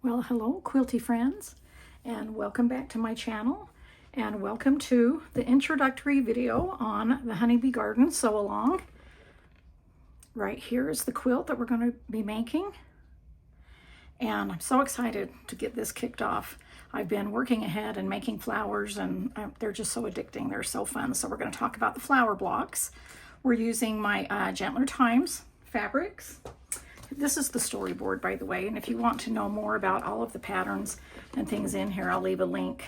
Well, hello quilty friends, and welcome back to my channel, and welcome to the introductory video on the honeybee garden sew along. Right here is the quilt that we're going to be making, and I'm so excited to get this kicked off. I've been working ahead and making flowers, and they're just so addicting. They're so fun. So we're going to talk about the flower blocks. We're using my Gentler Times fabrics. This is the storyboard, by the way, and if you want to know more about all of the patterns and things in here, I'll leave a link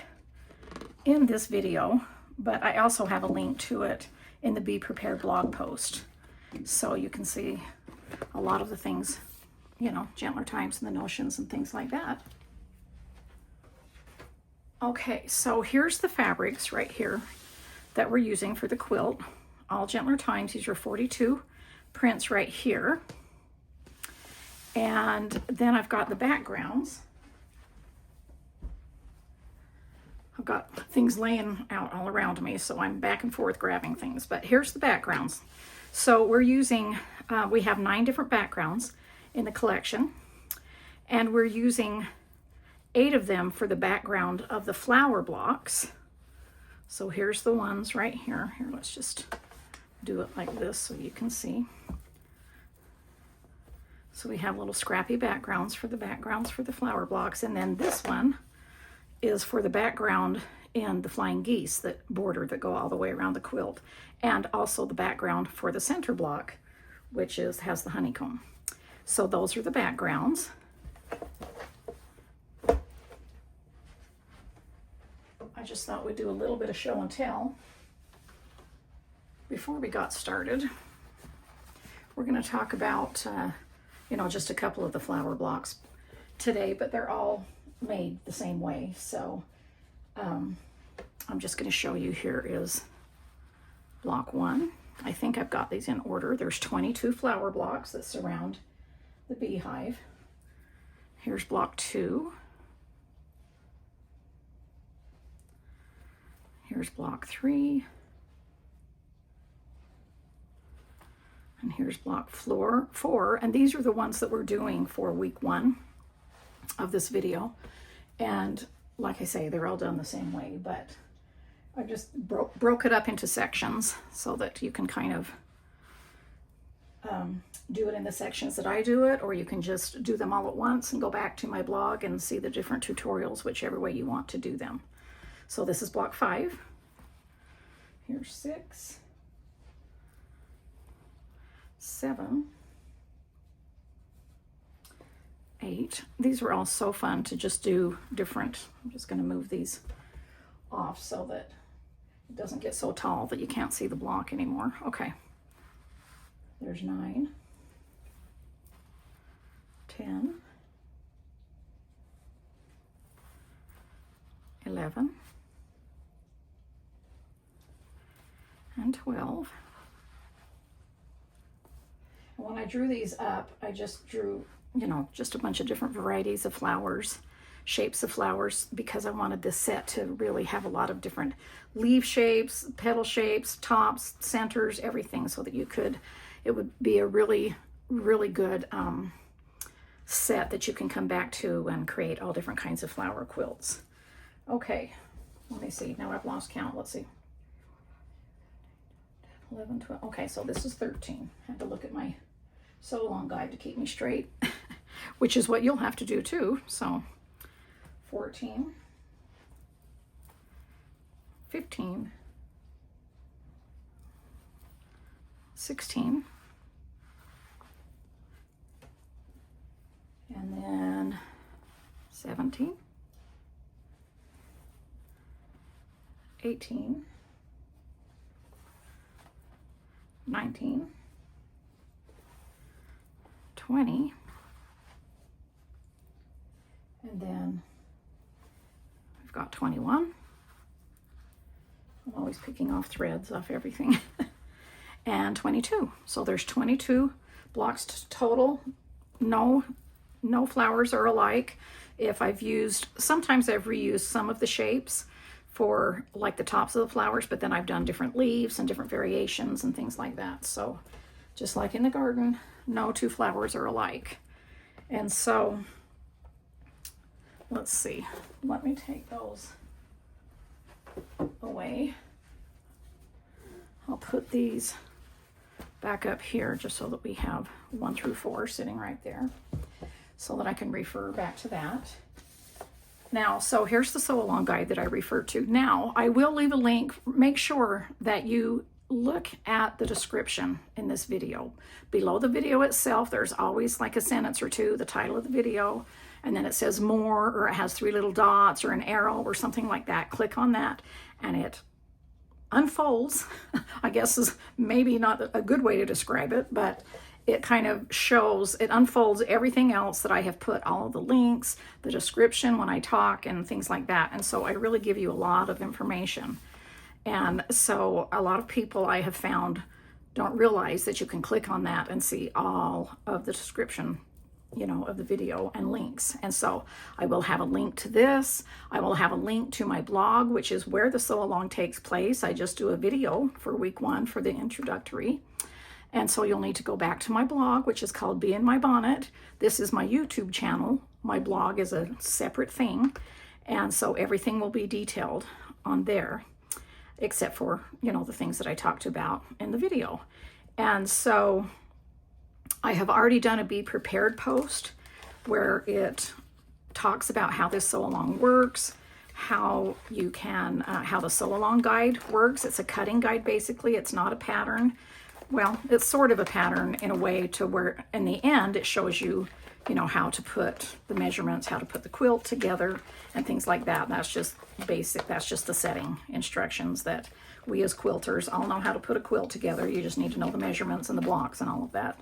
in this video, but I also have a link to it in the Be Prepared blog post, so you can see a lot of the things, you know, Gentler Times and the notions and things like that. Okay, so here's the fabrics right here that we're using for the quilt. All Gentler Times. These are 42 prints right here. And then I've got the backgrounds. I've got things laying out all around me, so I'm back and forth grabbing things. But here's the backgrounds. So we're using, we have 9 different backgrounds in the collection, and we're using 8 of them for the background of the flower blocks. So here's the ones right here. Here, let's just do it like this so you can see. So we have little scrappy backgrounds for the flower blocks, and then this one is for the background in the flying geese that border that go all the way around the quilt, and also the background for the center block, which has the honeycomb. So those are the backgrounds. I just thought we'd do a little bit of show and tell before we got started. We're going to talk about you know, just a couple of the flower blocks today, but they're all made the same way. So I'm just going to show you. Here is block 1. I think I've got these in order. There's 22 flower blocks that surround the beehive. Here's block 2. Here's block 3. And here's block 4, and these are the ones that we're doing for week 1 of this video. And like I say, they're all done the same way, but I just broke it up into sections so that you can kind of do it in the sections that I do it, or you can just do them all at once and go back to my blog and see the different tutorials, whichever way you want to do them. So this is block 5. Here's 6. 7, 8. These were all so fun to just do different. I'm just going to move these off so that it doesn't get so tall that you can't see the block anymore. Okay. There's 9, 10, 11, and 12. When I drew these up, I just drew, you know, just a bunch of different varieties of flowers, shapes of flowers, because I wanted this set to really have a lot of different leaf shapes, petal shapes, tops, centers, everything, so that it would be a really, really good set that you can come back to and create all different kinds of flower quilts. Okay, let me see. Now I've lost count. Let's see. 11, 12. Okay, so this is 13. I had to look at my sew along guide to keep me straight, which is what you'll have to do too. So 14, 15, 16, and then 17, 18, 19, 20, and then I've got 21. I'm always picking off threads off everything. And 22. So there's 22 blocks total. No flowers are alike. If sometimes I've reused some of the shapes for like the tops of the flowers, but then I've done different leaves and different variations and things like that. So just like in the garden, no 2 flowers are alike. And so let's see, let me take those away. I'll put these back up here just so that we have 1 through 4 sitting right there so that I can refer back to that. Now, so here's the sew along guide that I referred to. Now, I will leave a link. Make sure that you look at the description in this video. Below the video itself, there's always like a sentence or two, the title of the video, and then it says more, or it has 3 little dots or an arrow or something like that. Click on that and it unfolds, I guess is maybe not a good way to describe it, but it kind of shows, it unfolds everything else that I have put, all of the links, the description when I talk and things like that. And so I really give you a lot of information. And so a lot of people I have found don't realize that you can click on that and see all of the description, you know, of the video and links. And so I will have a link to this. I will have a link to my blog, which is where the sew along takes place. I just do a video for week 1 for the introductory. And so you'll need to go back to my blog, which is called Be in My Bonnet. This is my YouTube channel. My blog is a separate thing. And so everything will be detailed on there, except for, you know, the things that I talked about in the video. And so I have already done a Be Prepared post where it talks about how this sew along works, how you can, how the sew along guide works. It's a cutting guide, basically. It's not a pattern. Well, it's sort of a pattern in a way to where in the end it shows you, you know, how to put the measurements, how to put the quilt together and things like that. That's just basic. That's just the setting instructions that we as quilters all know how to put a quilt together. You just need to know the measurements and the blocks and all of that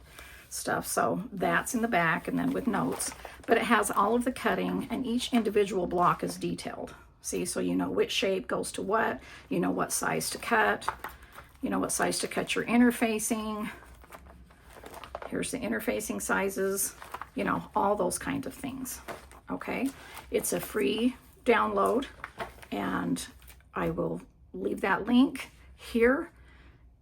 stuff. So that's in the back and then with notes, but it has all of the cutting and each individual block is detailed. See, so you know which shape goes to what, you know what size to cut, you know what size to cut your interfacing. Here's the interfacing sizes, you know, all those kinds of things. Okay, it's a free download and I will leave that link here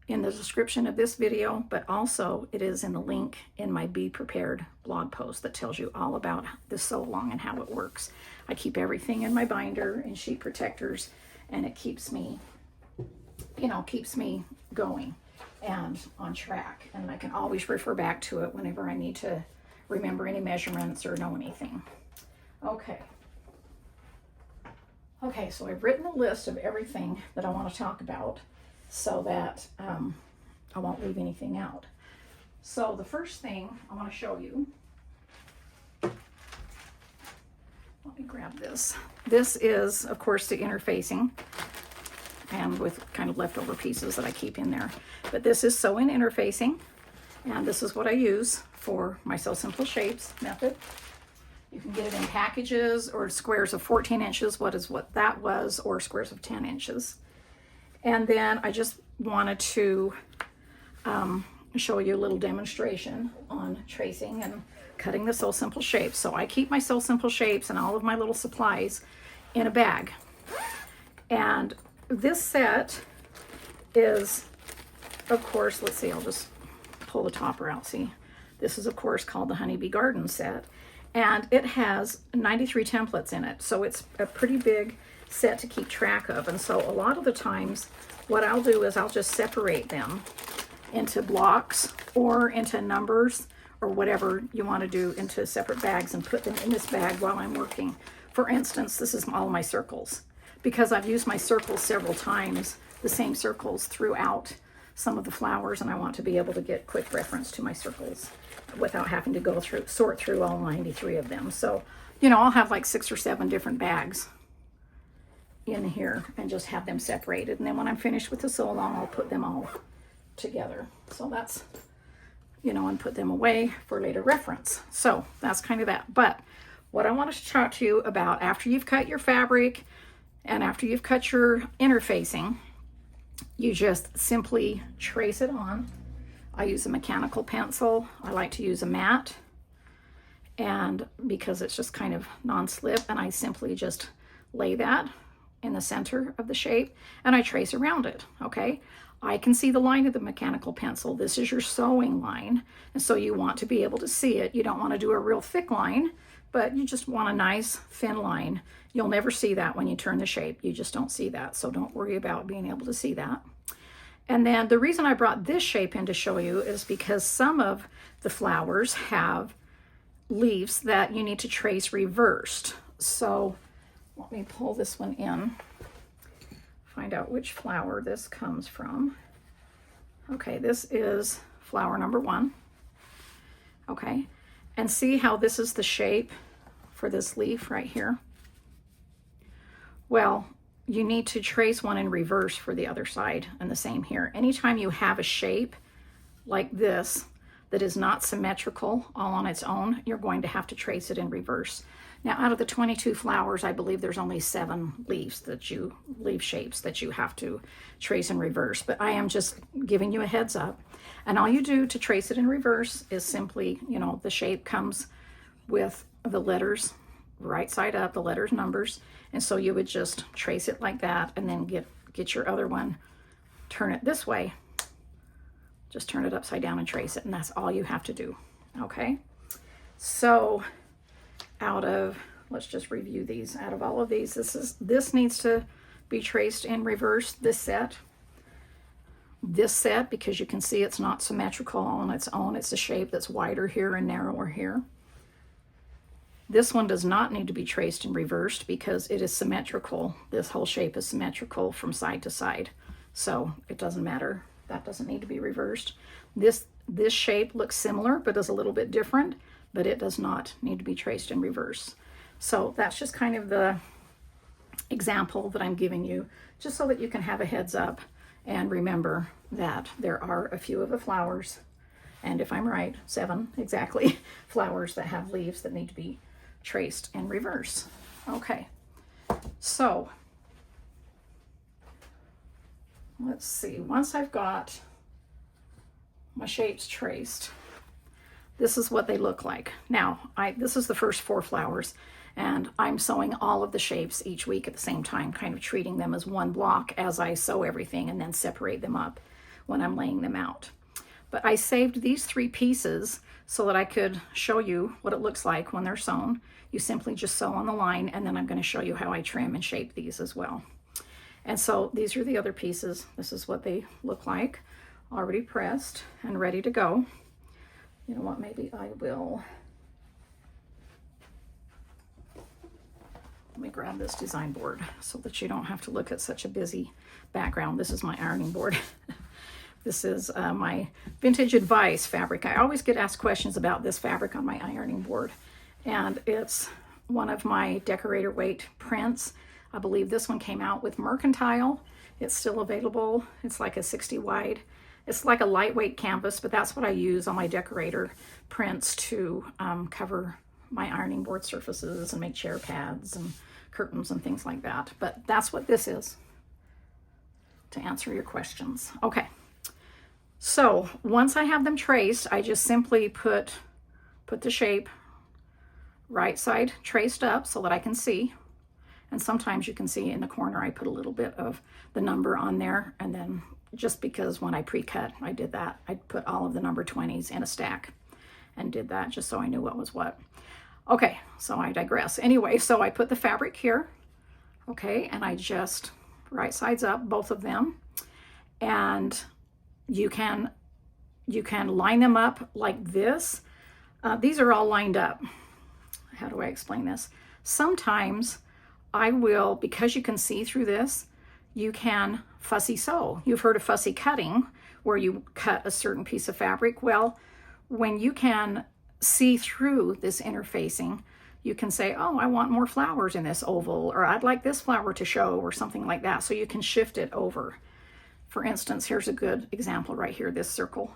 in the description of this video, but also it is in the link in my Be Prepared blog post that tells you all about the sew along and how it works. I keep everything in my binder and sheet protectors, and it keeps me, you know, keeps me going and on track, and I can always refer back to it whenever I need to remember any measurements or know anything. Okay, so I've written a list of everything that I want to talk about so that I won't leave anything out. So the first thing I want to show you, let me grab this. This is, of course, the interfacing, and with kind of leftover pieces that I keep in there. But this is sewing interfacing, and this is what I use for my Sew Simple Shapes method. You can get it in packages or squares of 14 inches, what that was, or squares of 10 inches. And then I just wanted to show you a little demonstration on tracing and cutting the Sew Simple Shapes. So I keep my Sew Simple Shapes and all of my little supplies in a bag. And this set is, of course, let's see, I'll just pull the topper out. See, this is, of course, called the Honeybee Garden set. And it has 93 templates in it. So it's a pretty big set to keep track of. And so a lot of the times what I'll do is I'll just separate them into blocks or into numbers or whatever you want to do into separate bags and put them in this bag while I'm working. For instance, this is all my circles because I've used my circles several times, the same circles throughout some of the flowers, and I want to be able to get quick reference to my circles without having to go through, sort through all 93 of them. So, you know, I'll have like 6 or 7 different bags in here and just have them separated. And then when I'm finished with the sew along, I'll put them all together. So that's, you know, and put them away for later reference. So that's kind of that. But what I wanted to talk to you about after you've cut your fabric and after you've cut your interfacing, you just simply trace it on. I use a mechanical pencil. I like to use a mat, and because it's just kind of non-slip, and I simply just lay that in the center of the shape and I trace around it. Okay, I can see the line of the mechanical pencil. This is your sewing line, and so you want to be able to see it. You don't want to do a real thick line but you just want a nice thin line. You'll never see that when you turn the shape. You just don't see that, so don't worry about being able to see that. And then the reason I brought this shape in to show you is because some of the flowers have leaves that you need to trace reversed. So let me pull this one in, find out which flower this comes from. Okay, this is flower number 1. Okay, and see how this is the shape for this leaf right here? Well, you need to trace one in reverse for the other side, and the same here. Anytime you have a shape like this that is not symmetrical all on its own, you're going to have to trace it in reverse. Now, out of the 22 flowers, I believe there's only 7 leaf shapes that you have to trace in reverse, but I am just giving you a heads up. And all you do to trace it in reverse is simply, you know, the shape comes with the letters right side up, the letters numbers, and so you would just trace it like that, and then get your other one, turn it this way, just turn it upside down and trace it, and that's all you have to do. Okay, so out of, let's just review these. Out of all of these, this needs to be traced in reverse, this set, because you can see it's not symmetrical on its own. It's a shape that's wider here and narrower here. This one does not need to be traced and reversed because it is symmetrical. This whole shape is symmetrical from side to side, so it doesn't matter. That doesn't need to be reversed. This shape looks similar but is a little bit different, but it does not need to be traced in reverse. So that's just kind of the example that I'm giving you, just so that you can have a heads up and remember that there are a few of the flowers, and if I'm right, 7 exactly, flowers that have leaves that need to be traced in reverse. Okay, so let's see. Once I've got my shapes traced, this is what they look like. Now, this is the first 4 flowers, and I'm sewing all of the shapes each week at the same time, kind of treating them as one block as I sew everything and then separate them up when I'm laying them out. But I saved these 3 pieces so that I could show you what it looks like when they're sewn. You simply just sew on the line, and then I'm going to show you how I trim and shape these as well. And so these are the other pieces. This is what they look like, already pressed and ready to go. You know what, maybe I will, let me grab this design board so that you don't have to look at such a busy background. This is my ironing board. This is my Vintage Advice fabric. I always get asked questions about this fabric on my ironing board, and it's one of my decorator weight prints. I believe this one came out with Mercantile. It's still available. It's like a 60 wide. It's like a lightweight canvas, but that's what I use on my decorator prints to cover my ironing board surfaces and make chair pads and curtains and things like that. But that's what this is, to answer your questions. Okay. So once I have them traced, I just simply put the shape right side traced up so that I can see. And sometimes you can see in the corner I put a little bit of the number on there, and then just because when I pre-cut I did that, I put all of the number 20s in a stack and did that just so I knew what was what. Okay, so I digress. Anyway, so I put the fabric here, okay, and I just right sides up, both of them, and you can line them up like this. These are all lined up. How do I explain this? Sometimes I will, because you can see through this, you can fussy sew. You've heard of fussy cutting, where you cut a certain piece of fabric. Well, when you can see through this interfacing, you can say, oh, I want more flowers in this oval, or I'd like this flower to show, or something like that. So you can shift it over. For instance, here's a good example right here, this circle.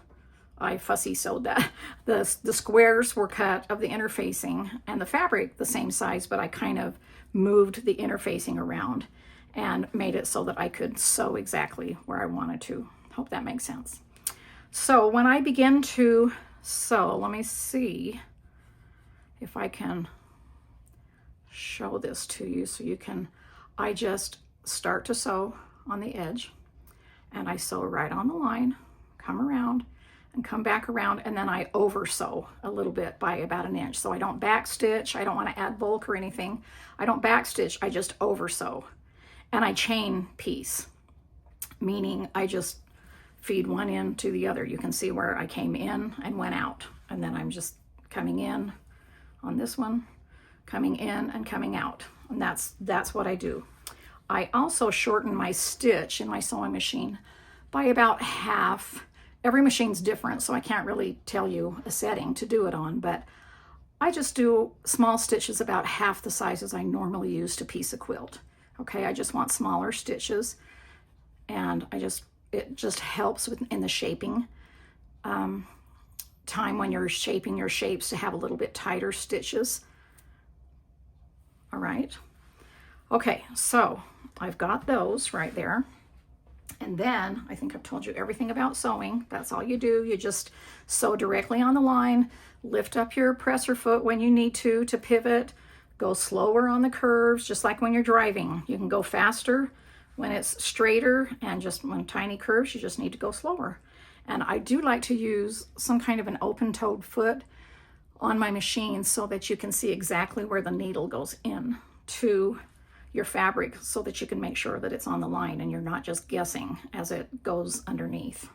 I fussy sewed that. The squares were cut of the interfacing, and the fabric the same size, but I kind of moved the interfacing around and made it so that I could sew exactly where I wanted to. Hope that makes sense. So when I begin to sew, let me see if I can show this to you so you can, I just start to sew on the edge, and I sew right on the line, come around and come back around, and then I over sew a little bit by about 1 inch. So I don't back stitch. I don't want to add bulk or anything. I don't back stitch, I just over sew. And I chain piece, meaning I just feed one end to the other. You can see where I came in and went out, and then I'm just coming in on this one, coming in and coming out, and that's what I do. I also shorten my stitch in my sewing machine by about half. Every machine's different, so I can't really tell you a setting to do it on, but I just do small stitches about half the sizes I normally use to piece a quilt. Okay, I just want smaller stitches, and it just helps in the shaping time when you're shaping your shapes to have a little bit tighter stitches. All right. Okay, so I've got those right there. And then I think I've told you everything about sewing. That's all you do. You just sew directly on the line, lift up your presser foot when you need to pivot, go slower on the curves, just like when you're driving. You can go faster when it's straighter, and just when tiny curves, you just need to go slower. And I do like to use some kind of an open-toed foot on my machine so that you can see exactly where the needle goes in to your fabric, so that you can make sure that it's on the line and you're not just guessing as it goes underneath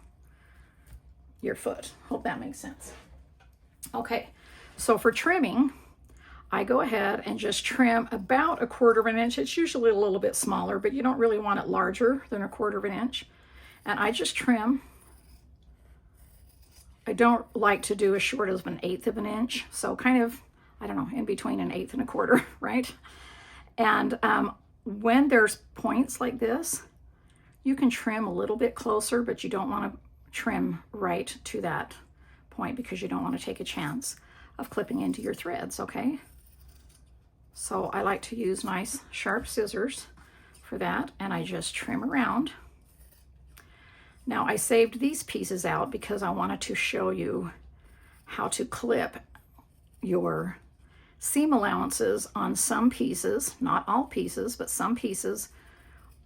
your foot. Hope that makes sense. Okay, so for trimming, I go ahead and just trim about 1/4 inch. It's usually a little bit smaller, but you don't really want it larger than 1/4 inch. And I just trim. I don't like to do as short as 1/8 inch, so kind of, I don't know, in between 1/8 and 1/4, right? And when there's points like this, you can trim a little bit closer, but you don't want to trim right to that point because you don't want to take a chance of clipping into your threads, okay? So I like to use nice sharp scissors for that, and I just trim around. Now I saved these pieces out because I wanted to show you how to clip your seam allowances on some pieces, not all pieces, but some pieces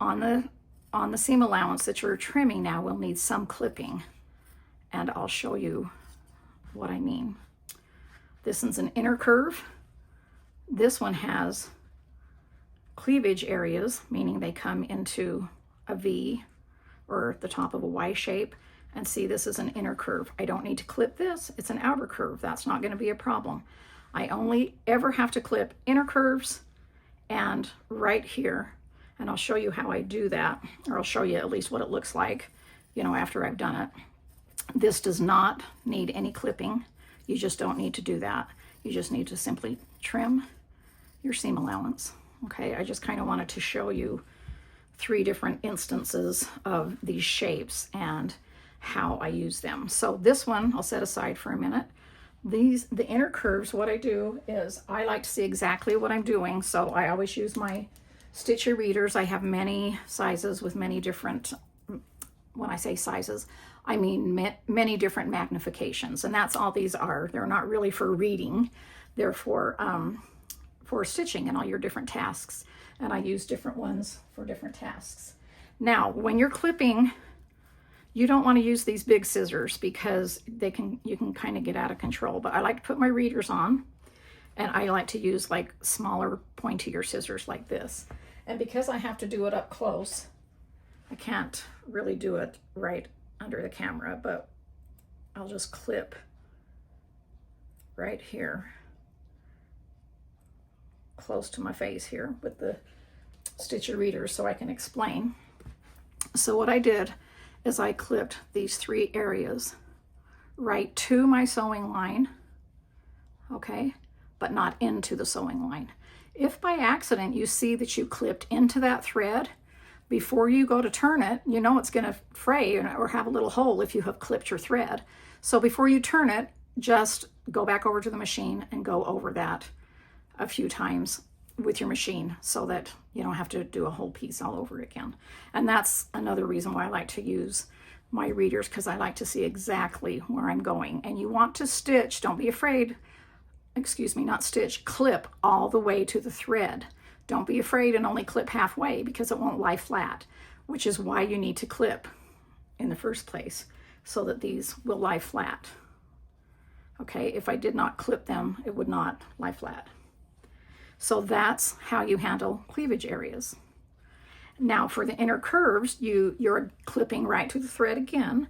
on the seam allowance that you're trimming now will need some clipping, and I'll show you what I mean. This one's an inner curve. This one has cleavage areas, meaning they come into a V or the top of a Y shape. And see, this is an inner curve. I don't need to clip this. It's an outer curve. That's not going to be a problem. I only ever have to clip inner curves and right here. And I'll show you how I do that, or I'll show you at least what it looks like, you know, after I've done it. This does not need any clipping. You just don't need to do that. You just need to simply trim your seam allowance. Okay, I just kind of wanted to show you 3 different instances of these shapes and how I use them. So this one I'll set aside for a minute. The inner curves, what I do is I like to see exactly what I'm doing, so I always use my stitcher readers. I have many sizes with many different, when I say sizes, I mean many different magnifications, and that's all these are. They're not really for reading, they're for stitching and all your different tasks, and I use different ones for different tasks. Now, when you're clipping, you don't want to use these big scissors because you can kind of get out of control, but I like to put my readers on, and I like to use like smaller, pointier scissors like this. And because I have to do it up close, I can't really do it right under the camera, but I'll just clip right here, close to my face here with the stitcher readers so I can explain. So what I did is I clipped these 3 areas right to my sewing line, okay, but not into the sewing line. If by accident you see that you clipped into that thread, before you go to turn it, you know it's going to fray or have a little hole if you have clipped your thread. So before you turn it, just go back over to the machine and go over that a few times with your machine so that you don't have to do a whole piece all over again. And that's another reason why I like to use my readers, because I like to see exactly where I'm going. And you want to stitch, don't be afraid, excuse me, not stitch, clip all the way to the thread. Don't be afraid and only clip halfway because it won't lie flat, which is why you need to clip in the first place, so that these will lie flat. Okay, if I did not clip them, it would not lie flat. So that's how you handle cleavage areas. Now for the inner curves, you're clipping right to the thread again,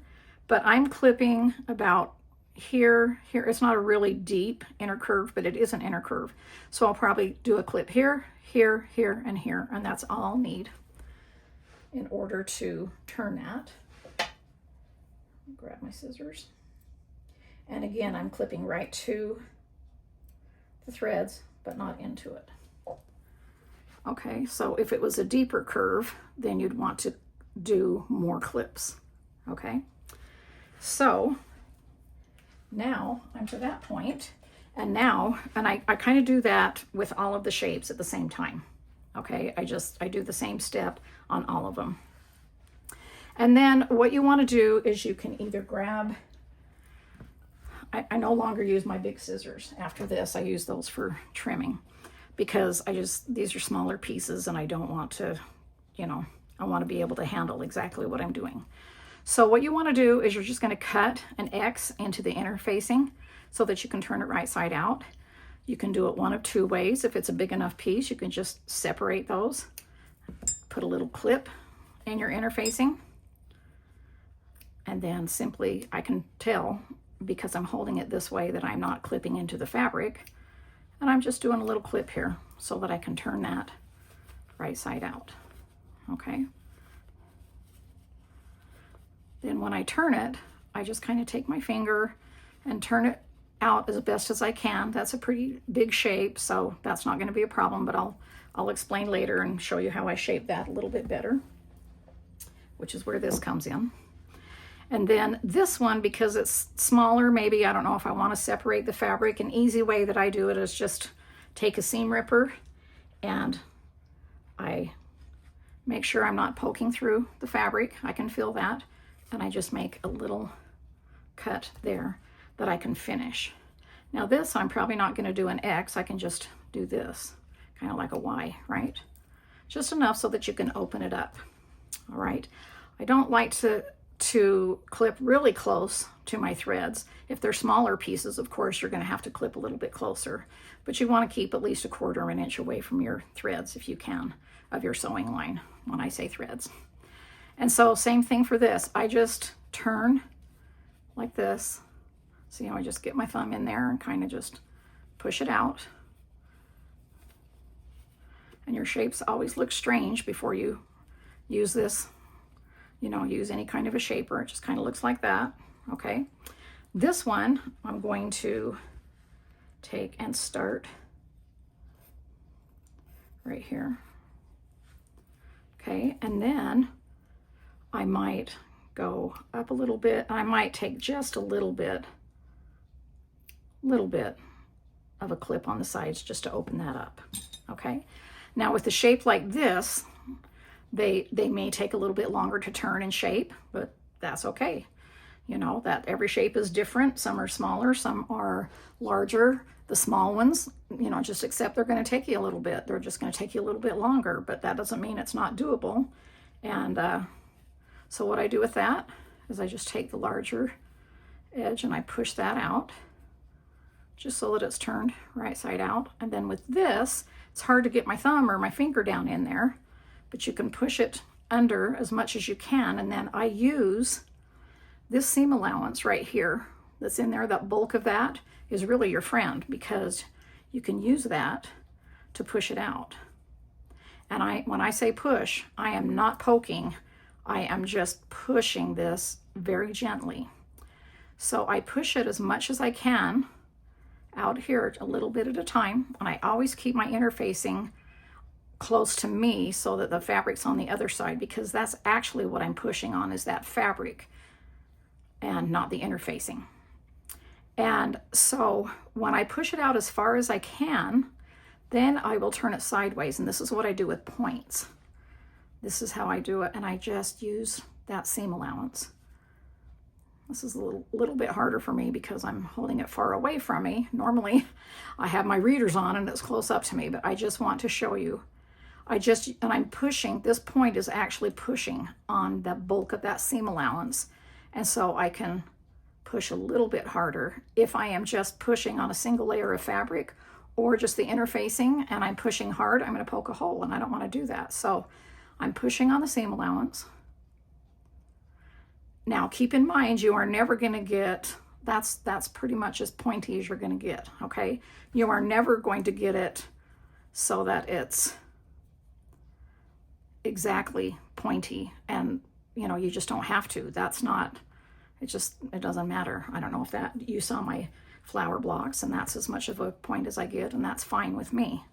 but I'm clipping about here. It's not a really deep inner curve, but it is an inner curve. So I'll probably do a clip here, here, here, and here, and that's all I'll need in order to turn that. Grab my scissors. And again, I'm clipping right to the threads, but not into it. Okay, so if it was a deeper curve, then you'd want to do more clips. Okay, so now I'm to that point, and now, and I kind of do that with all of the shapes at the same time. Okay, I do the same step on all of them. And then what you want to do is you can either grab, I no longer use my big scissors. After this, I use those for trimming because these are smaller pieces and I don't want to, I want to be able to handle exactly what I'm doing. So what you want to do is you're just going to cut an X into the inner facing so that you can turn it right side out. You can do it one of two ways. If it's a big enough piece, you can just separate those, put a little clip in your inner facing, and then simply, I can tell because I'm holding it this way that I'm not clipping into the fabric, and I'm just doing a little clip here so that I can turn that right side out. Okay. Then when I turn it, I just kind of take my finger and turn it out as best as I can. That's a pretty big shape, so that's not going to be a problem, but I'll explain later and show you how I shape that a little bit better, which is where this comes in. And then this one, because it's smaller, maybe, I don't know if I want to separate the fabric. An easy way that I do it is just take a seam ripper and I make sure I'm not poking through the fabric. I can feel that. And I just make a little cut there that I can finish. Now this, I'm probably not going to do an X. I can just do this, kind of like a Y, right? Just enough so that you can open it up. All right. I don't like to clip really close to my threads. If they're smaller pieces, of course, you're going to have to clip a little bit closer, but you want to keep at least 1/4 of an inch away from your threads if you can, of your sewing line when I say threads. And so same thing for this. I just turn like this. See how I just get my thumb in there and kind of just push it out. And your shapes always look strange before you use this, use any kind of a shaper. It just kind of looks like that. Okay. This one, I'm going to take and start right here. Okay. And then I might go up a little bit. I might take just a little bit of a clip on the sides just to open that up. Okay. Now with a shape like this, they may take a little bit longer to turn and shape, but that's okay. That every shape is different. Some are smaller, some are larger. The small ones, just accept they're going to take you a little bit. They're just going to take you a little bit longer, but that doesn't mean it's not doable. And so what I do with that is I just take the larger edge and I push that out just so that it's turned right side out. And then with this, it's hard to get my thumb or my finger down in there, but you can push it under as much as you can. And then I use this seam allowance right here that's in there. That bulk of that is really your friend because you can use that to push it out. And when I say push, I am not poking. I am just pushing this very gently. So I push it as much as I can out here a little bit at a time. And I always keep my interfacing close to me so that the fabric's on the other side, because that's actually what I'm pushing on, is that fabric and not the interfacing. And so when I push it out as far as I can, then I will turn it sideways. And this is what I do with points. This is how I do it. And I just use that seam allowance. This is a little bit harder for me because I'm holding it far away from me. Normally I have my readers on and it's close up to me, but I just want to show you. And I'm pushing, this point is actually pushing on the bulk of that seam allowance. And so I can push a little bit harder if I am just pushing on a single layer of fabric or just the interfacing and I'm pushing hard, I'm going to poke a hole, and I don't want to do that. So I'm pushing on the seam allowance. Now keep in mind, you are never going to get, that's pretty much as pointy as you're going to get, okay? You are never going to get it so that it's exactly pointy, and you know, you just don't have to. That's not, it doesn't matter. I don't know if that, you saw my flower blocks, and that's as much of a point as I get, and that's fine with me.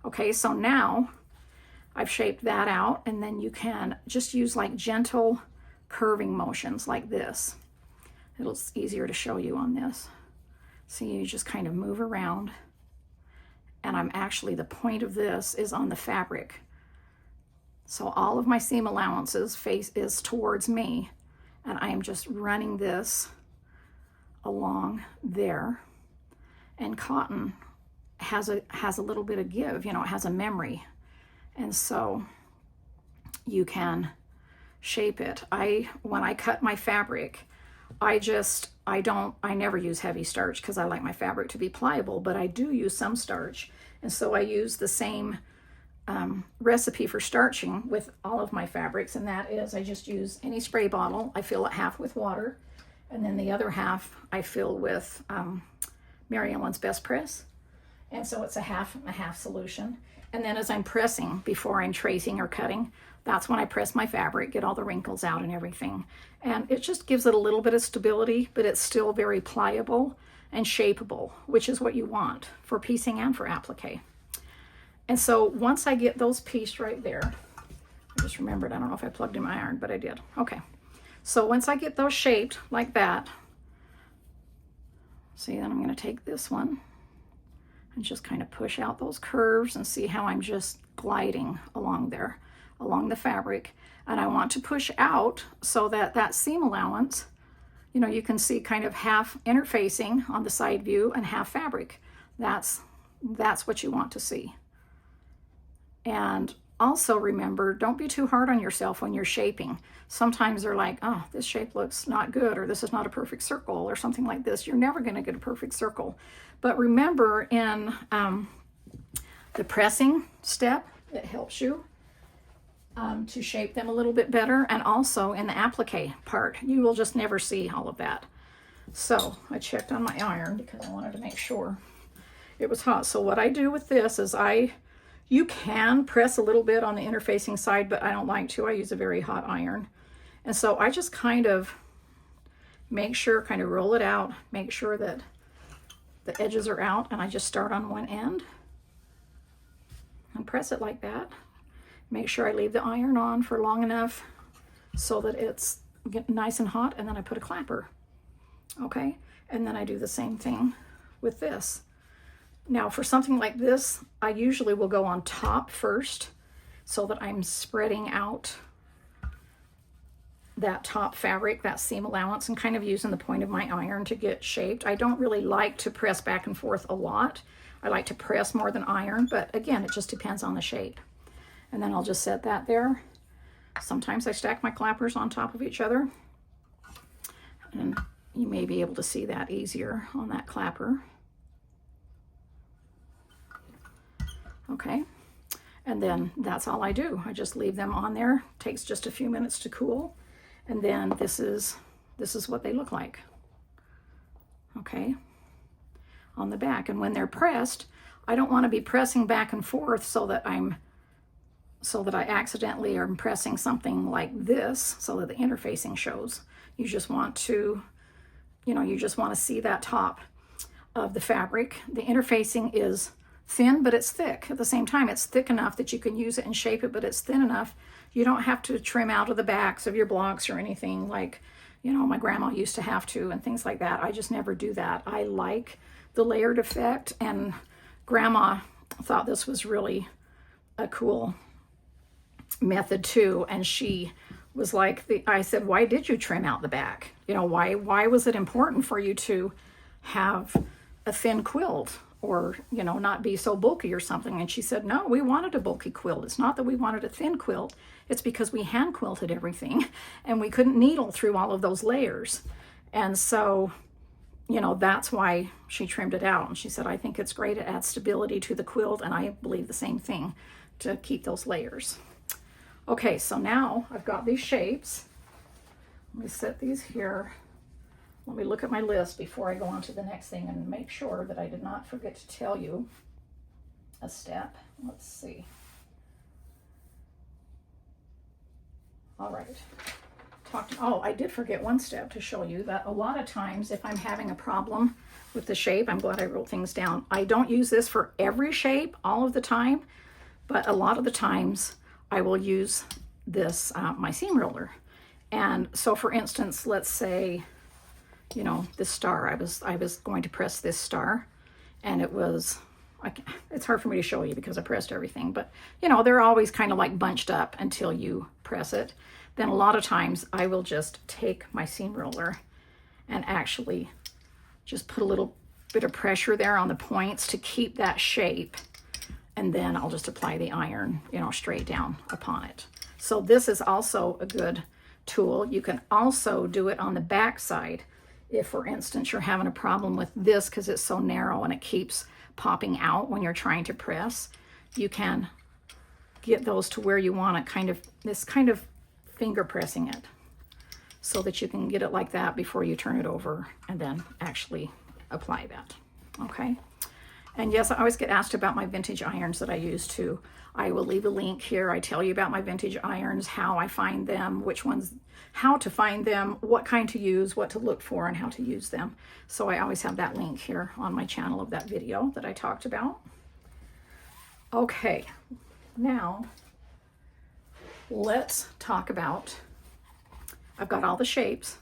Okay, so now I've shaped that out, and then you can just use like gentle curving motions like this. It's easier to show you on this. So you just kind of move around, and I'm actually, the point of this is on the fabric. So all of my seam allowances face is towards me, and I am just running this along there. And cotton has a little bit of give, you know, it has a memory. And so you can shape it. When I cut my fabric, I never use heavy starch because I like my fabric to be pliable, but I do use some starch. And so I use the same recipe for starching with all of my fabrics, and that is I just use any spray bottle. I fill it half with water, and then the other half I fill with Mary Ellen's Best Press. And so it's a half and a half solution. And then as I'm pressing, before I'm tracing or cutting, that's when I press my fabric, get all the wrinkles out and everything. And it just gives it a little bit of stability, but it's still very pliable and shapeable, which is what you want for piecing and for applique. And so once I get those pieced right there, I just remembered, I don't know if I plugged in my iron, but I did. Okay, so once I get those shaped like that, see, then I'm going to take this one and just kind of push out those curves and see how I'm just gliding along there, along the fabric. And I want to push out so that that seam allowance, you know, you can see kind of half interfacing on the side view and half fabric. That's what you want to see. And also remember, don't be too hard on yourself when you're shaping. Sometimes they're like, oh, this shape looks not good, or this is not a perfect circle, or something like this. You're never going to get a perfect circle. But remember, in the pressing step, it helps you to shape them a little bit better. And also in the applique part, you will just never see all of that. So I checked on my iron because I wanted to make sure it was hot. So what I do with this is you can press a little bit on the interfacing side, but I don't like to. I use a very hot iron. And so I just kind of make sure, kind of roll it out, make sure that the edges are out, and I just start on one end and press it like that. Make sure I leave the iron on for long enough so that it's nice and hot, and then I put a clapper. Okay, and then I do the same thing with this. Now for something like this, I usually will go on top first so that I'm spreading out that top fabric, that seam allowance, and kind of using the point of my iron to get shaped. I don't really like to press back and forth a lot. I like to press more than iron, but again, it just depends on the shape. And then I'll just set that there. Sometimes I stack my clappers on top of each other, and you may be able to see that easier on that clapper. Okay, and then that's all I do. I just leave them on there. It takes just a few minutes to cool, and then this is what they look like. Okay, on the back. And when they're pressed, I don't want to be pressing back and forth so that I accidentally am pressing something like this so that the interfacing shows. You just want to, you just want to see that top of the fabric. The interfacing is thin, but it's thick. At the same time, it's thick enough that you can use it and shape it, but it's thin enough you don't have to trim out of the backs of your blocks or anything like, my grandma used to have to, and things like that. I just never do that. I like the layered effect, and grandma thought this was really a cool method too, and she was like, I said, why did you trim out the back? Why was it important for you to have a thin quilt? or, you know, not be so bulky or something. And she said, no, we wanted a bulky quilt. It's not that we wanted a thin quilt. It's because we hand quilted everything and we couldn't needle through all of those layers. And so, you know, that's why she trimmed it out. And she said, I think it's great. It adds stability to the quilt. And I believe the same thing, to keep those layers. Okay, so now I've got these shapes. Let me set these here. Let me look at my list before I go on to the next thing and make sure that I did not forget to tell you a step. Let's see. All right. Oh, I did forget one step to show you that a lot of times if I'm having a problem with the shape, I'm glad I wrote things down. I don't use this for every shape all of the time, but a lot of the times I will use this, my seam roller. And so for instance, let's say, you know, this star, I was going to press this star, and it was, it's hard for me to show you because I pressed everything, but you know, they're always kind of like bunched up until you press it. Then a lot of times I will just take my seam roller and actually just put a little bit of pressure there on the points to keep that shape. And then I'll just apply the iron, you know, straight down upon it. So this is also a good tool. You can also do it on the back side. If, for instance, you're having a problem with this because it's so narrow and it keeps popping out when you're trying to press, you can get those to where you want it, this kind of finger pressing it so that you can get it like that before you turn it over and then actually apply that. Okay. And yes, I always get asked about my vintage irons that I use too. I will leave a link here. I tell you about my vintage irons, how I find them, which ones, how to find them, what kind to use, what to look for, and how to use them. So I always have that link here on my channel of that video that I talked about. Okay, now let's talk about, I've got all the shapes,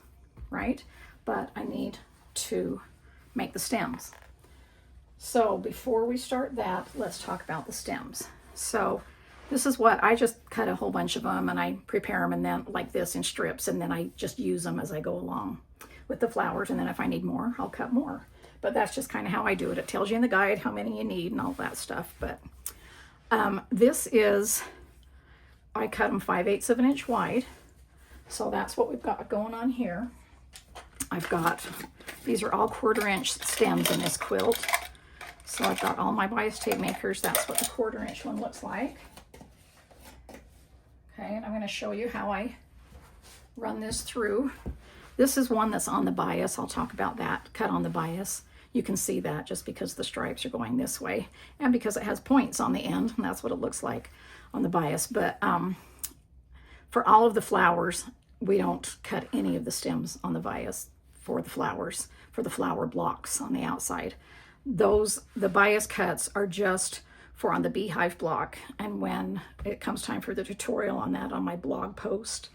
right? But I need to make the stems. So before we start that, let's talk about the stems. So this is what, I just cut a whole bunch of them and I prepare them and then like this in strips, and then I just use them as I go along with the flowers. And then if I need more, I'll cut more. But that's just kind of how I do it. It tells you in the guide how many you need and all that stuff. But this is, I cut them 5/8 of an inch wide. So that's what we've got going on here. I've got, these are all 1/4 inch stems in this quilt. So I've got all my bias tape makers. That's what the 1/4 inch one looks like. Okay, and I'm going to show you how I run this through. This is one that's on the bias. I'll talk about that, cut on the bias. You can see that just because the stripes are going this way and because it has points on the end, and that's what it looks like on the bias. But for all of the flowers, we don't cut any of the stems on the bias for the flowers, for the flower blocks on the outside. The bias cuts are just for on the beehive block, and when it comes time for the tutorial on that on my blog post,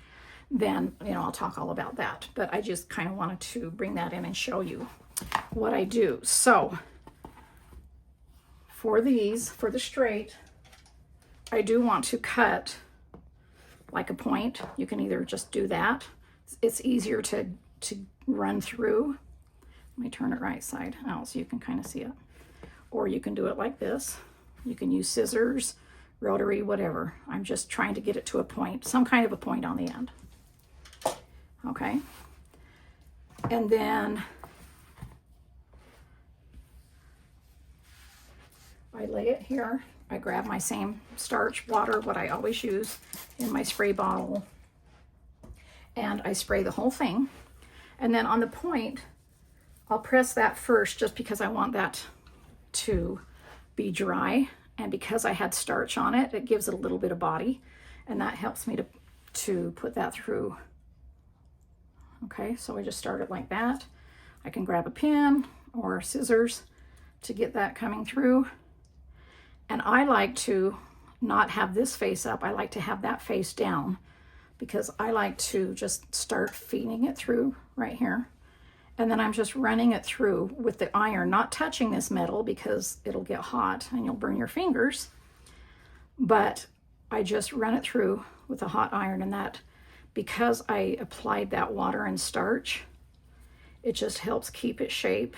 then, you know, I'll talk all about that. But I just kind of wanted to bring that in and show you what I do. So for these, for the straight, I do want to cut like a point. You can either just do that. It's easier to run through. Let me turn it right side out so you can kind of see it. Or you can do it like this. You can use scissors, rotary, whatever. I'm just trying to get it to a point, some kind of a point on the end. Okay. And then I lay it here. I grab my same starch water, what I always use in my spray bottle, and I spray the whole thing. And then on the point, I'll press that first just because I want that to be dry, and because I had starch on it, it gives it a little bit of body, and that helps me to put that through. Okay, so I just start it like that. I can grab a pin or scissors to get that coming through. And I like to not have this face up. I like to have that face down because I like to just start feeding it through right here. And then I'm just running it through with the iron, not touching this metal because it'll get hot and you'll burn your fingers. But I just run it through with a hot iron, and that, because I applied that water and starch, it just helps keep its shape.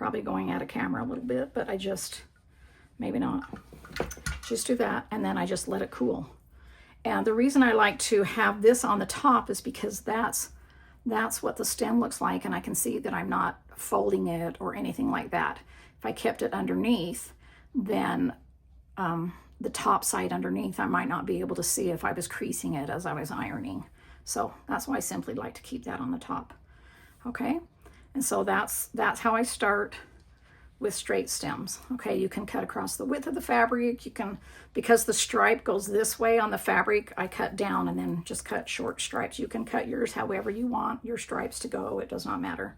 Probably going out of camera a little bit, but I just, maybe not. Just do that, and then I just let it cool. And the reason I like to have this on the top is because that's what the stem looks like, and I can see that I'm not folding it or anything like that. If I kept it underneath, then the top side underneath, I might not be able to see if I was creasing it as I was ironing. So that's why I simply like to keep that on the top. Okay, and so that's how I start with straight stems. Okay, you can cut across the width of the fabric. You can, because the stripe goes this way on the fabric, I cut down and then just cut short stripes. You can cut yours however you want your stripes to go. It does not matter.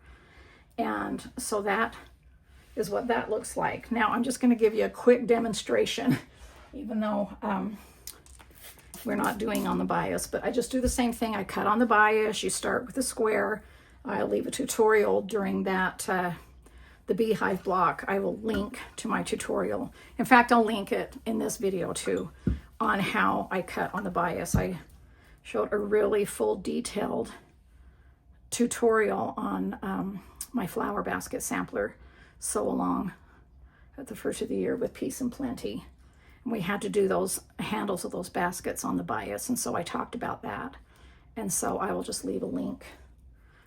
And so that is what that looks like. Now I'm just going to give you a quick demonstration, even though we're not doing on the bias, but I just do the same thing. I cut on the bias. You start with a square. I'll leave a tutorial during that the beehive block. I will link to my tutorial. In fact, I'll link it in this video too on how I cut on the bias. I showed a really full detailed tutorial on my flower basket sampler sew along at the first of the year with Peace and Plenty. And we had to do those handles of those baskets on the bias, and so I talked about that. And so I will just leave a link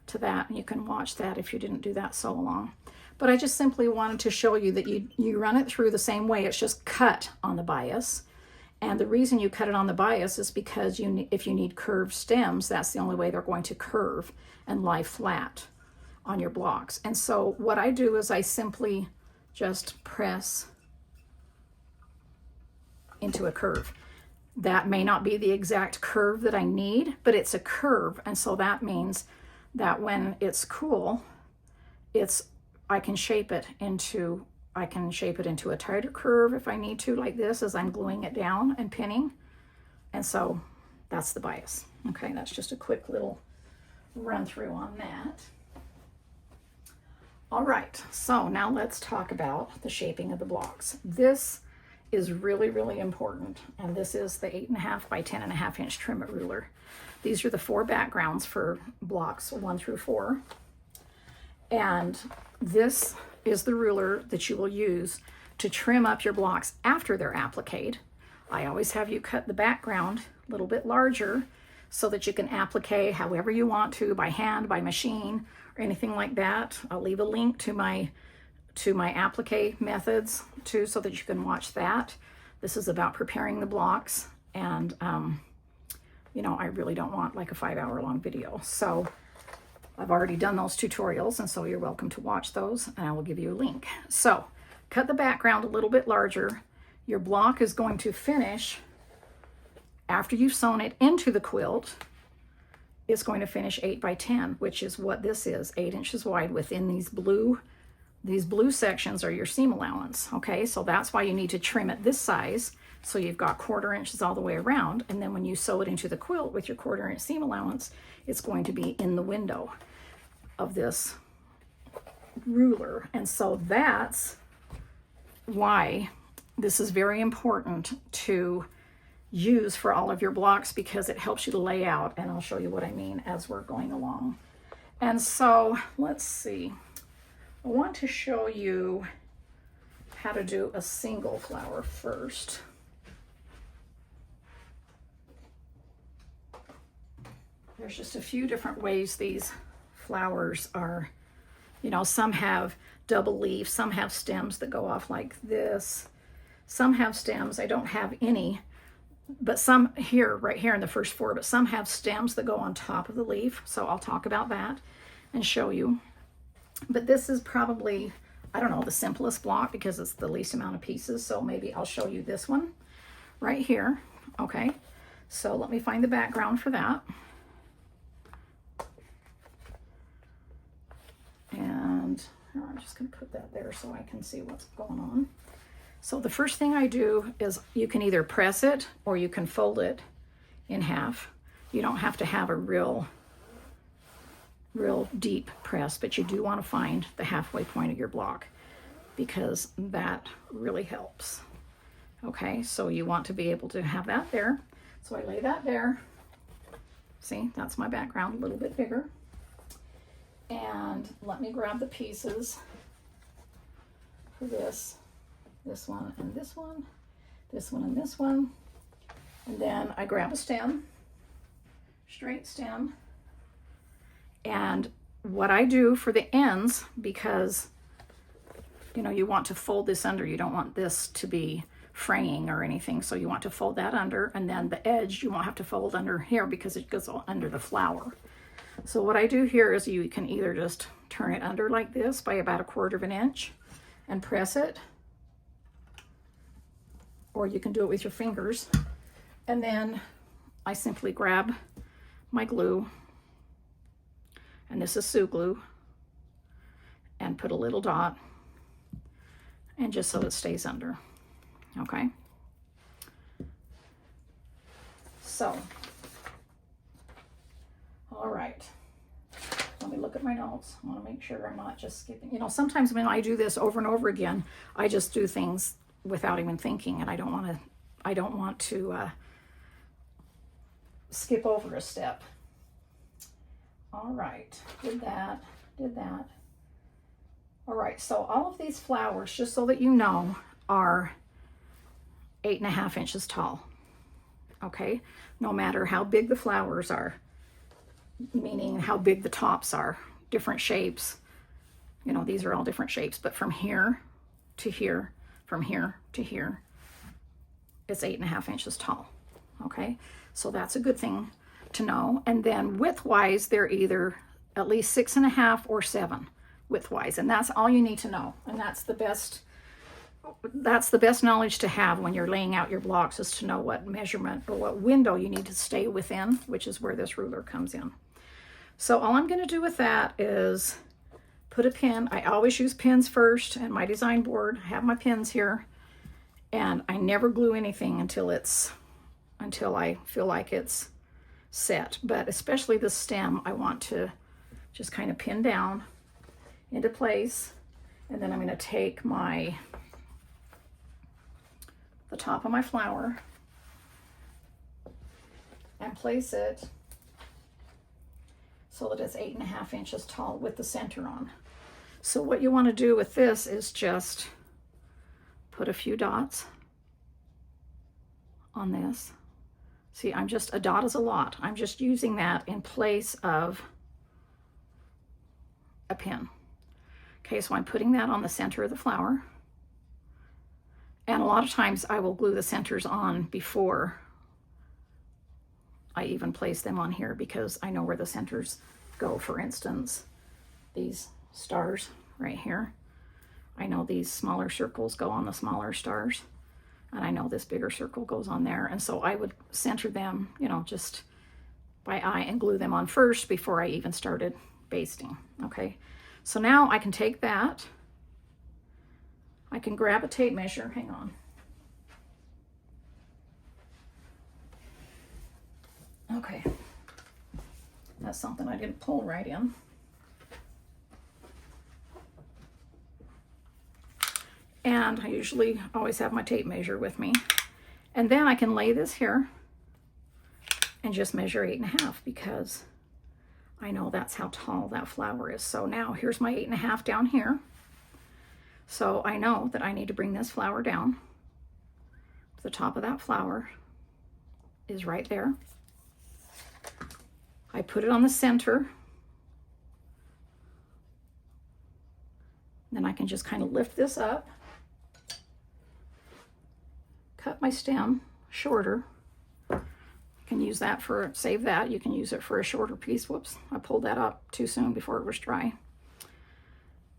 to that, and you can watch that if you didn't do that sew along. But I just simply wanted to show you that you run it through the same way. It's just cut on the bias. And the reason you cut it on the bias is because if you need curved stems, that's the only way they're going to curve and lie flat on your blocks. And so what I do is I simply just press into a curve. That may not be the exact curve that I need, but it's a curve. And so that means that when it's cool, I can shape it into a tighter curve if I need to, like this, as I'm gluing it down and pinning. And so that's the bias. Okay, that's just a quick little run through on that. All right, so now let's talk about the shaping of the blocks. This is really, really important. And this is the 8.5 by 10.5 inch trim it ruler. These are the 4 backgrounds for blocks 1 through 4. And this is the ruler that you will use to trim up your blocks after they're appliqued. I always have you cut the background a little bit larger so that you can applique however you want to, by hand, by machine, or anything like that. I'll leave a link to my applique methods too, so that you can watch that. This is about preparing the blocks, and you know, I really don't want like a 5-hour-long video. So I've already done those tutorials, and so you're welcome to watch those, and I will give you a link. So cut the background a little bit larger. Your block is going to finish, after you've sewn it into the quilt, it's going to finish 8 by 10, which is what this is, 8 inches wide. Within these blue sections are your seam allowance. Okay, so that's why you need to trim it this size, so you've got 1/4 inches all the way around, and then when you sew it into the quilt with your 1/4 inch seam allowance, it's going to be in the window of this ruler. And so that's why this is very important to use for all of your blocks, because it helps you to lay out, and I'll show you what I mean as we're going along. And so let's see, I want to show you how to do a single flower first. There's just a few different ways these flowers are, you know, some have double leaf, some have stems that go off like this, some have stems, I don't have any, but some here, right here in the first 4, but some have stems that go on top of the leaf, so I'll talk about that and show you. But this is probably, I don't know, the simplest block because it's the least amount of pieces, so maybe I'll show you this one right here. Okay, so let me find the background for that. And I'm just going to put that there so I can see what's going on. So the first thing I do is you can either press it or you can fold it in half. You don't have to have a real deep press, but you do want to find the halfway point of your block, because that really helps. Okay, so you want to be able to have that there. So I lay that there. See, that's my background, a little bit bigger. And let me grab the pieces for this one, and this one, this one, and this one. And then I grab a stem, straight stem. And what I do for the ends, because you know, you want to fold this under, you don't want this to be fraying or anything, so you want to fold that under, and then the edge you won't have to fold under here because it goes under the flower. So what I do here is you can either just turn it under like this by about 1/4 inch and press it, or you can do it with your fingers. And then I simply grab my glue, and this is Sue glue, and put a little dot, and just so it stays under. Okay, so, all right, let me look at my notes. I want to make sure I'm not just skipping. You know, sometimes when I do this over and over again, I just do things without even thinking, and I don't want to skip over a step. All right, did that. All right, so all of these flowers, just so that you know, are 8.5 inches tall, okay? No matter how big the flowers are, meaning how big the tops are, different shapes. You know, these are all different shapes, but from here to here, from here to here, it's 8.5 inches tall, okay? So that's a good thing to know. And then width-wise, they're either at least 6.5 or 7 width-wise, and that's all you need to know. And that's the best knowledge to have when you're laying out your blocks, is to know what measurement or what window you need to stay within, which is where this ruler comes in. So all I'm going to do with that is put a pin. I always use pins first, and my design board, I have my pins here, and I never glue anything until I feel like it's set. But especially the stem, I want to just kind of pin down into place, and then I'm going to take the top of my flower and place it so that it's 8.5 inches tall with the center on. So what you want to do with this is just put a few dots on this. See, a dot is a lot. I'm just using that in place of a pin. Okay, so I'm putting that on the center of the flower. And a lot of times I will glue the centers on before I even place them on here, because I know where the centers go. For instance, these stars right here, I know these smaller circles go on the smaller stars, and I know this bigger circle goes on there. And so I would center them, you know, just by eye, and glue them on first before I even started basting. Okay, so now I can take that, I can grab a tape measure, hang on. Okay, that's something I didn't pull right in. And I usually always have my tape measure with me. And then I can lay this here and just measure 8.5, because I know that's how tall that flower is. So now here's my 8.5 down here. So I know that I need to bring this flower down. The top of that flower is right there. I put it on the center. Then I can just kind of lift this up, cut my stem shorter. You can use that for, save that, you can use it for a shorter piece. Whoops, I pulled that up too soon before it was dry.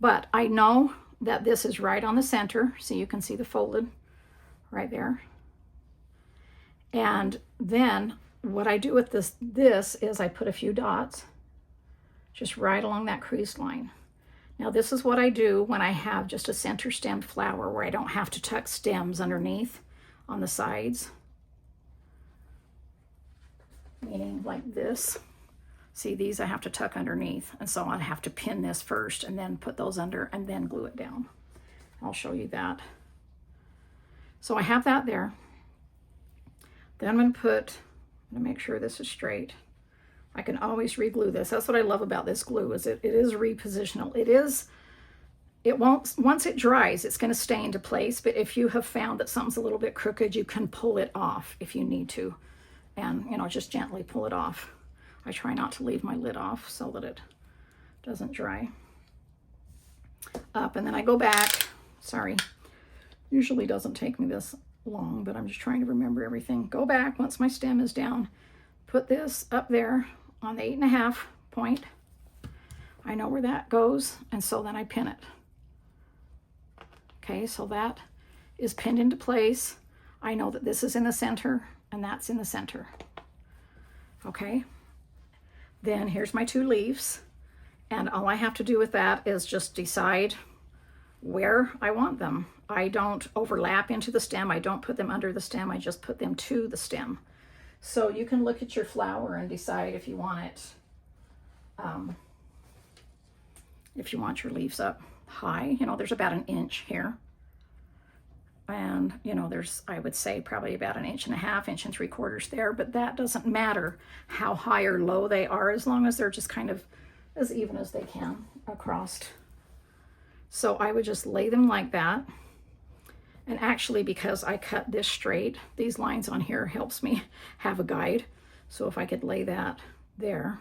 But I know that this is right on the center, so you can see the folded right there. And then what I do with this is I put a few dots just right along that crease line. Now this is what I do when I have just a center stemmed flower, where I don't have to tuck stems underneath on the sides. Meaning like this. See, these I have to tuck underneath, and so I have to pin this first and then put those under and then glue it down. I'll show you that. So I have that there. Then I'm going to make sure this is straight. I can always re-glue this. That's what I love about this glue, is it is repositional. it won't, once it dries, it's going to stay into place. But if you have found that something's a little bit crooked, you can pull it off if you need to. And, you know, just gently pull it off. I try not to leave my lid off so that it doesn't dry up. And then I go back, sorry, usually doesn't take me this long, but I'm just trying to remember everything. Go back once my stem is down, put this up there on the 8.5 point. I know where that goes, and so then I pin it. Okay, so that is pinned into place. I know that this is in the center and that's in the center. Okay, then here's my 2 leaves, and all I have to do with that is just decide where I want them. I don't overlap into the stem. I don't put them under the stem. I just put them to the stem. So you can look at your flower and decide if you want it, if you want your leaves up high. You know, there's about 1 inch here. And, you know, there's, I would say, probably about 1.5 inches, 1 3/4 inches there. But that doesn't matter how high or low they are, as long as they're just kind of as even as they can across. So I would just lay them like that. And actually, because I cut this straight, these lines on here helps me have a guide. So if I could lay that there,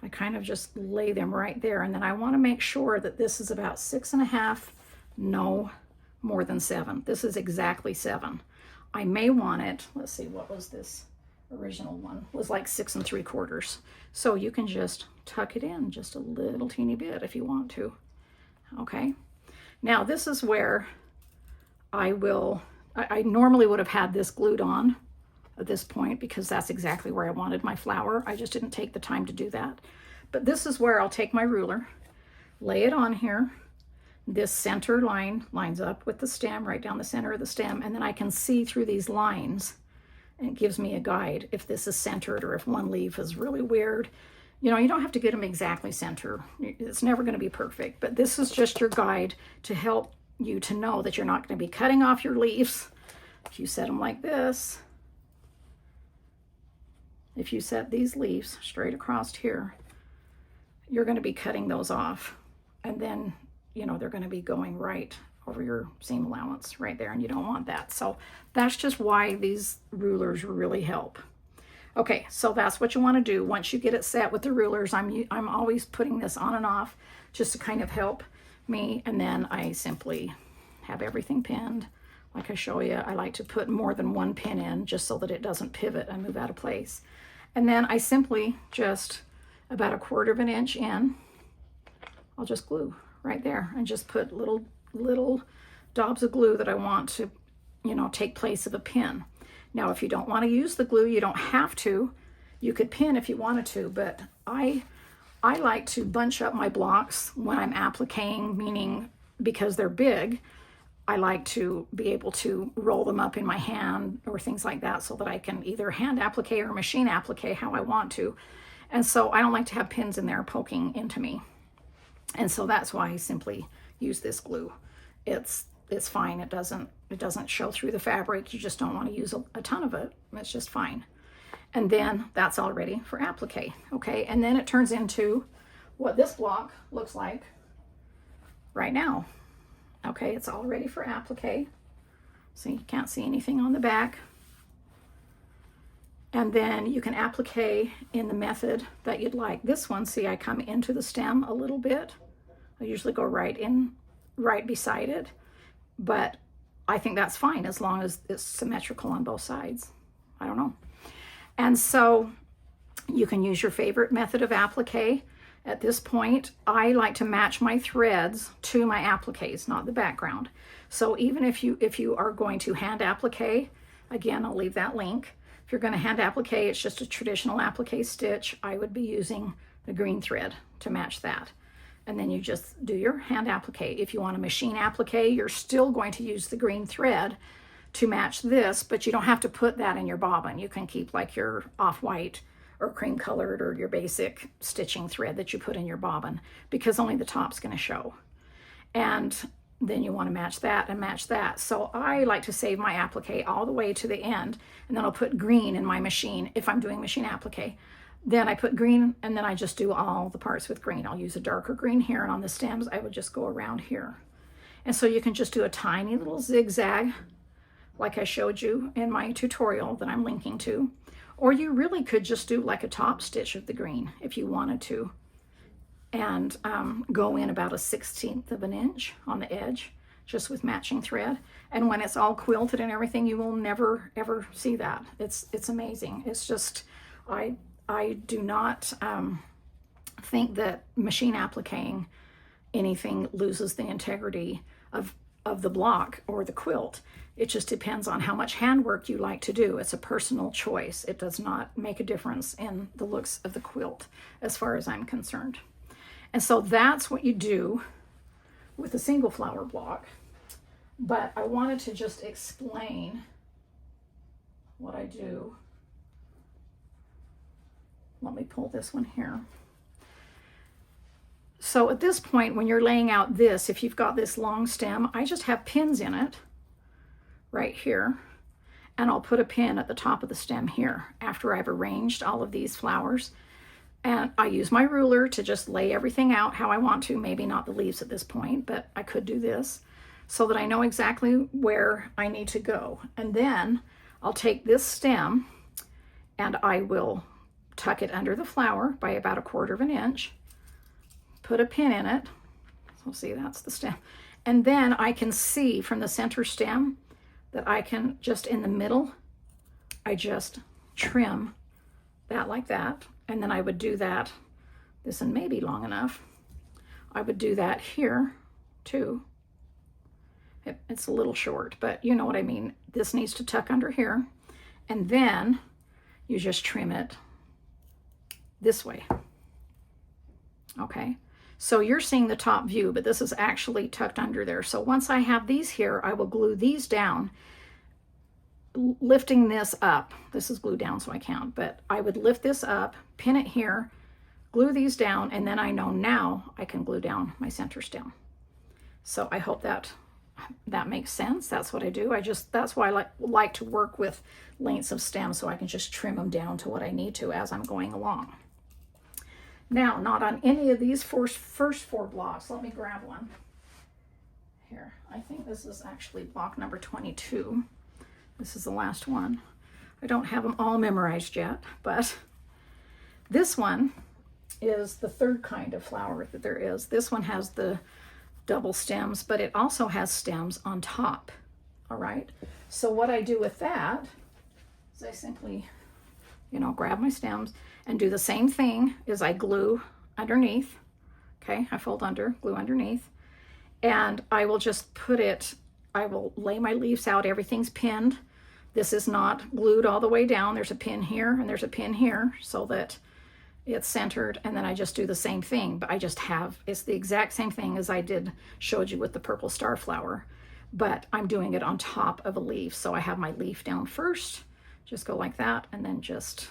I kind of just lay them right there. And then I want to make sure that this is about 6.5, no more than 7. This is exactly 7. I may want it, let's see, what was this original one? It was like 6 3/4. So you can just tuck it in just a little teeny bit if you want to. Okay. Now this is where I normally would have had this glued on at this point, because that's exactly where I wanted my flower. I just didn't take the time to do that. But this is where I'll take my ruler, lay it on here. This center line lines up with the stem, right down the center of the stem, and then I can see through these lines, and it gives me a guide if this is centered or if one leaf is really weird. You know, you don't have to get them exactly centered. It's never going to be perfect, but this is just your guide to help you to know that you're not going to be cutting off your leaves. If you set them like this, if you set these leaves straight across here, you're going to be cutting those off. And then, you know, they're going to be going right over your seam allowance right there, and you don't want that. So that's just why these rulers really help. Okay, so that's what you want to do. Once you get it set with the rulers, I'm always putting this on and off just to kind of help me, and then I simply have everything pinned. Like I show you, I like to put more than 1 pin in just so that it doesn't pivot and move out of place. And then I simply just, about 1/4 inch in, I'll just glue right there and just put little daubs of glue that I want to, you know, take place of a pin. Now, if you don't want to use the glue, you don't have to. You could pin if you wanted to, but I like to bunch up my blocks when I'm appliquing, meaning because they're big, I like to be able to roll them up in my hand or things like that so that I can either hand applique or machine applique how I want to. And so I don't like to have pins in there poking into me. And so that's why I simply use this glue. It's fine. It doesn't show through the fabric. You just don't want to use a ton of it. It's just fine. And then that's all ready for applique. Okay, and then it turns into what this block looks like right now. Okay, it's all ready for applique. So you can't see anything on the back. And then you can applique in the method that you'd like. This one, see, I come into the stem a little bit. I usually go right beside it, but I think that's fine as long as it's symmetrical on both sides. I don't know. And so you can use your favorite method of applique. At this point, I like to match my threads to my appliques, not the background. So even if you are going to hand applique, again, I'll leave that link. If you're going to hand applique, it's just a traditional applique stitch. I would be using the green thread to match that. And then you just do your hand applique. If you want a machine applique, you're still going to use the green thread to match this, but you don't have to put that in your bobbin. You can keep like your off-white or cream colored or your basic stitching thread that you put in your bobbin, because only the top's going to show. And then you want to match that and match that. So I like to save my applique all the way to the end, and then I'll put green in my machine if I'm doing machine applique. Then I put green, and then I just do all the parts with green. I'll use a darker green here, and on the stems, I would just go around here. And so you can just do a tiny little zigzag, like I showed you in my tutorial that I'm linking to. Or you really could just do like a top stitch of the green if you wanted to, and go in about a 1/16 of an inch on the edge, just with matching thread. And when it's all quilted and everything, you will never ever see that. It's amazing. It's just, I do not think that machine appliquing anything loses the integrity of the block or the quilt. It just depends on how much handwork you like to do. It's a personal choice. It does not make a difference in the looks of the quilt as far as I'm concerned. And so that's what you do with a single flower block. But I wanted to just explain what I do. Let me pull this one here. So at this point, when you're laying out this, if you've got this long stem, I just have pins in it right here. And I'll put a pin at the top of the stem here after I've arranged all of these flowers. And I use my ruler to just lay everything out how I want to. Maybe not the leaves at this point, but I could do this so that I know exactly where I need to go. And then I'll take this stem and I will tuck it under the flower by about 1/4 of an inch, put a pin in it. So see, that's the stem. And then I can see from the center stem that I can just in the middle, I just trim that like that. And then I would do that, this one may be long enough. I would do that here too. It's a little short, but you know what I mean. This needs to tuck under here. And then you just trim it this way. Okay, so you're seeing the top view, but this is actually tucked under there. So once I have these here, I will glue these down, lifting this up. This is glued down so I can't, but I would lift this up, pin it here, glue these down, and then I know now I can glue down my center stem. So I hope that makes sense. That's what I do. That's why I like to work with lengths of stems, so I can just trim them down to what I need to as I'm going along. Now, not on any of these first 4 blocks. Let me grab one here. I think this is actually block number 22. This is the last one. I don't have them all memorized yet, but this one is the 3rd kind of flower that there is. This one has the double stems, but it also has stems on top. All right. So what I do with that is I simply, grab my stems and do the same thing as I glue underneath. Okay. I fold under, glue underneath, and I will just put it, I will lay my leaves out. Everything's pinned. This is not glued all the way down. There's a pin here and there's a pin here so that it's centered, and then I just do the same thing, but it's the exact same thing as I showed you with the purple star flower, but I'm doing it on top of a leaf. So I have my leaf down first, just go like that, and then just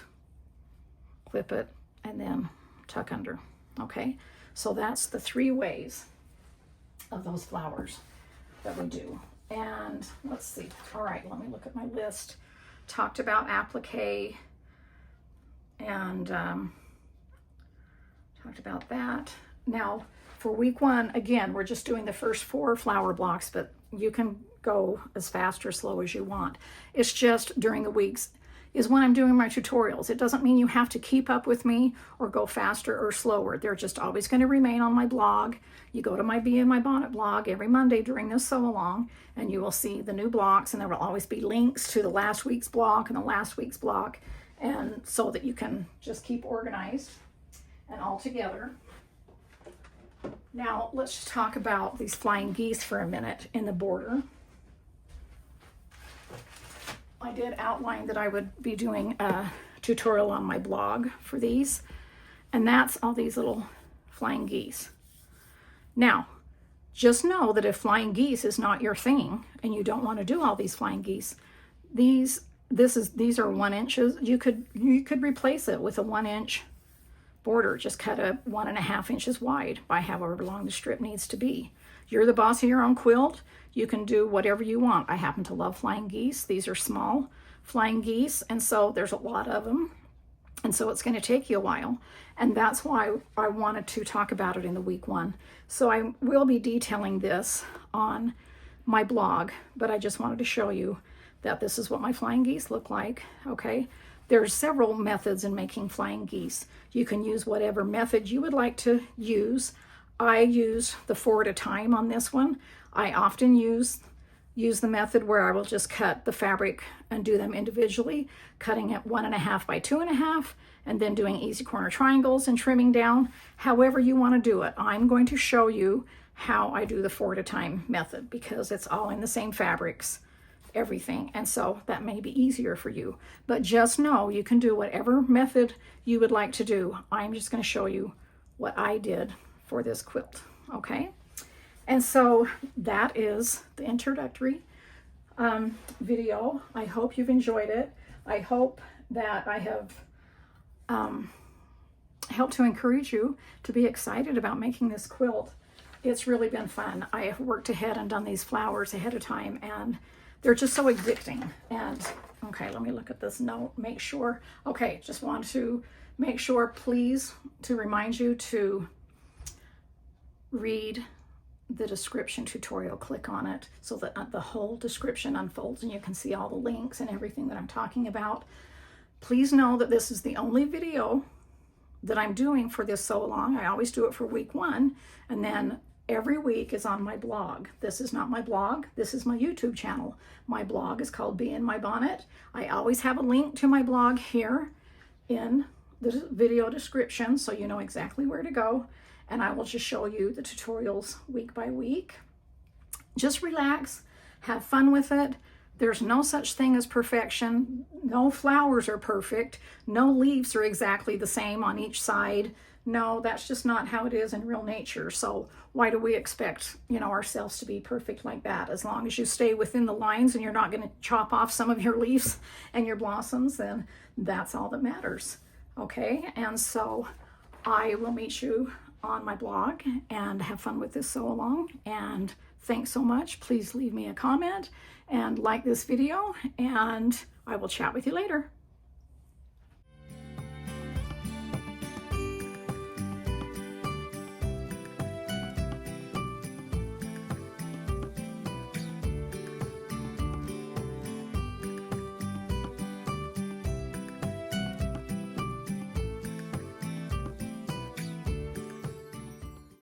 clip it and then tuck under. Okay, so that's the 3 ways of those flowers that we do. And let's see. All right, let me look at my list. Talked about applique and talked about that. Now for week 1, again, we're just doing the first 4 flower blocks, but you can go as fast or slow as you want. It's just during the weeks is when I'm doing my tutorials. It doesn't mean you have to keep up with me or go faster or slower. They're just always going to remain on my blog. You go to my Bee in My Bonnet blog every Monday during this sew along, and you will see the new blocks, and there will always be links to the last week's block and the last week's block, and so that you can just keep organized and all together. Now let's just talk about these flying geese for a minute in the border. I did outline that I would be doing a tutorial on my blog for these, and that's all these little flying geese. Now, just know that if flying geese is not your thing and you don't want to do all these flying geese, these are 1 inches. You could replace it with a 1 inch border. Just cut a 1.5 inches wide by however long the strip needs to be. You're the boss of your own quilt. You can do whatever you want. I happen to love flying geese. These are small flying geese, and so there's a lot of them. And so it's going to take you a while. And that's why I wanted to talk about it in the week one. So I will be detailing this on my blog, but I just wanted to show you that this is what my flying geese look like, okay? There's several methods in making flying geese. You can use whatever method you would like to use. I use the 4 at a time on this one. I often use the method where I will just cut the fabric and do them individually, cutting it 1.5 by 2.5, and then doing easy corner triangles and trimming down. However you want to do it. I'm going to show you how I do the 4 at a time method because it's all in the same fabrics, everything, and so that may be easier for you. But just know you can do whatever method you would like to do. I'm just going to show you what I did for this quilt, okay? And so that is the introductory video. I hope you've enjoyed it. I hope that I have helped to encourage you to be excited about making this quilt. It's really been fun. I have worked ahead and done these flowers ahead of time, and they're just so addicting. And okay, let me look at this note, make sure. Okay, just want to make sure, please, to remind you to read the description tutorial. Click on it so that the whole description unfolds and you can see all the links and everything that I'm talking about. Please know that this is the only video that I'm doing for this sew along. I always do it for week one, and then every week is on my blog. This is not my blog. This is my YouTube channel. My blog is called Bee in My Bonnet. I always have a link to my blog here in the video description so you know exactly where to go. And I will just show you the tutorials week by week. Just relax, have fun with it. There's no such thing as perfection. No flowers are perfect. No leaves are exactly the same on each side. No, that's just not how it is in real nature. So why do we expect, ourselves to be perfect like that? As long as you stay within the lines and you're not going to chop off some of your leaves and your blossoms, then that's all that matters. Okay, and so I will meet you on my blog and have fun with this sew along. And thanks so much. Please leave me a comment and like this video, and I will chat with you later.